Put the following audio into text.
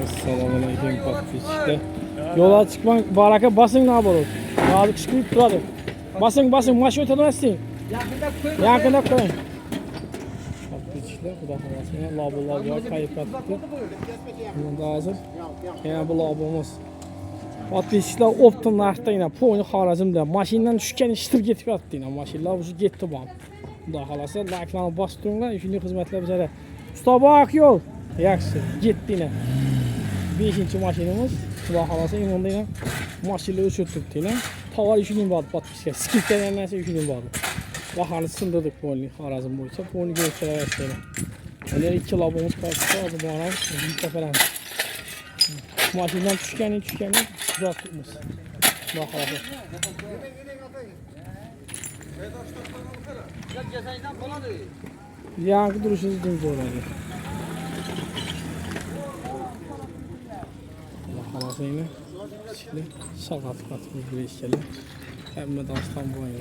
Assalamualaikum подписчиктер. Yola çıkmak baraka basın ne yapalım? Yazık çıkıp duradı. Basın maç ötedemezsin. Yakında koyun. Подписчиктер, Xudo xolasa labular var, kayıp katdı. Bunda hazır. Yana bu labumuz. Подписчиктер optum narxda yine poni Xorazmda maşindan tushgan ishtir ketib yotdi yine. Maşinlar bu getdi bu. Xudo xolasa like'larni bostinglar, shunday xizmatlar bizga. Usta bak yo'l. Yaxshi, getdi yine. 5-chi mashinamiz. Xudo xolasa endi yine mashinalar o'chirtiribdi yine. Tovar ishining bor подписка. Skipkadan narsa ishining bor. Bahani sindırdık poni Xorazm bo'yicha. Poni ko'rsataveradi. Mana 2 labumuz qaytdi, hozir boramiz. Bitta falan. Maşindan tushgani uzatibmiz. Xudo xolasa. Yangi turishingiz bo'ladi. Xolasa yine. Sagat qatimiz bir ishkali. Hamma doston bo'ladi.